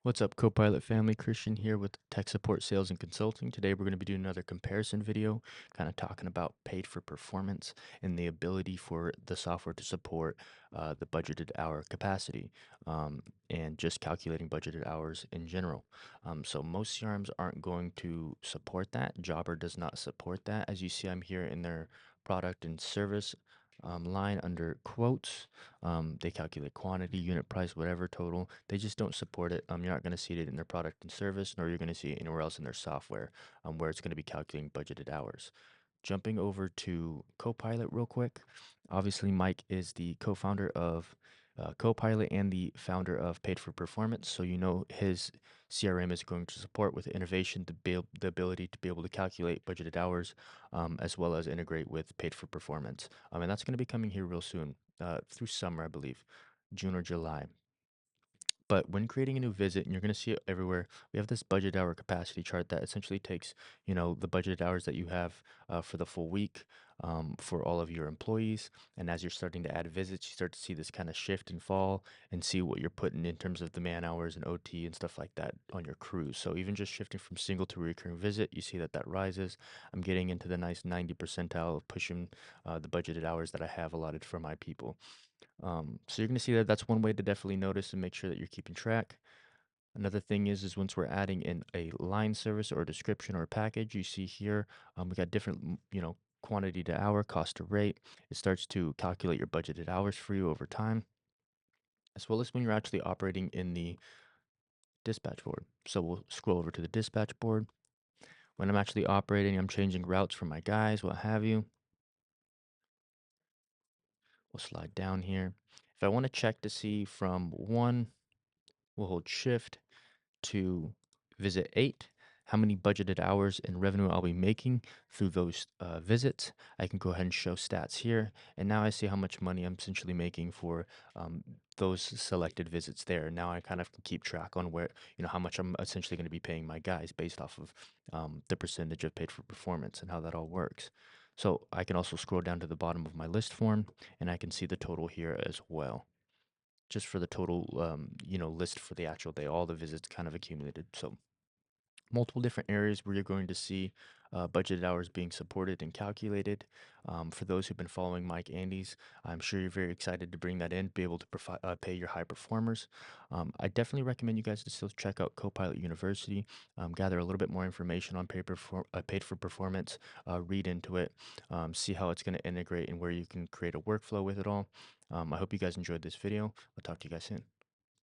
What's up, Copilot family? Christian here with Tech Support Sales and Consulting. Today, we're going to be doing another comparison video, kind of talking about paid for performance and the ability for the software to support the budgeted hour capacity and just calculating budgeted hours in general. So, most CRMs aren't going to support that. Jobber does not support that. As you see, I'm here in their product and service line under quotes. They calculate quantity, unit price, whatever total. They just don't support it. You're not going to see it in their product and service, nor you're going to see it anywhere else in their software where it's going to be calculating budgeted hours. Jumping over to Copilot real quick. Obviously, Mike is the co-founder of Copilot and the founder of Paid for Performance. So you know his CRM is going to support with innovation the ability to be able to calculate budgeted hours as well as integrate with Paid for Performance. And that's going to be coming here real soon through summer, I believe, June or July. But when creating a new visit, and you're going to see it everywhere, we have this budget hour capacity chart that essentially takes, the budgeted hours that you have for the full week for all of your employees. And as you're starting to add visits, you start to see this kind of shift and fall and see what you're putting in terms of the man hours and OT and stuff like that on your crews. So even just shifting from single to recurring visit, you see that that rises. I'm getting into the nice 90 percentile of pushing the budgeted hours that I have allotted for my people. So you're going to see that that's one way to definitely notice and make sure that you're keeping track. Another thing is once we're adding in a line service or a description or a package, you see here we got different, quantity to hour, cost to rate. It starts to calculate your budgeted hours for you over time, as well as when you're actually operating in the dispatch board. So we'll scroll over to the dispatch board. When I'm actually operating, I'm changing routes for my guys, what have you. We'll slide down here. If I want to check to see from one, we'll hold shift to visit 8, how many budgeted hours in revenue I'll be making through those visits. I can go ahead and show stats here. And now I see how much money I'm essentially making for those selected visits there. Now I kind of can keep track on where, how much I'm essentially going to be paying my guys based off of the percentage of paid for performance and how that all works. So I can also scroll down to the bottom of my list form and I can see the total here as well just for the total, list for the actual day, all the visits kind of accumulated. So multiple different areas where you're going to see budgeted hours being supported and calculated. For those who've been following Mike Andes, I'm sure you're very excited to bring that in, be able to pay your high performers. I definitely recommend you guys to still check out Copilot University, gather a little bit more information on paid for performance, read into it, see how it's going to integrate and where you can create a workflow with it all. I hope you guys enjoyed this video. I'll talk to you guys soon.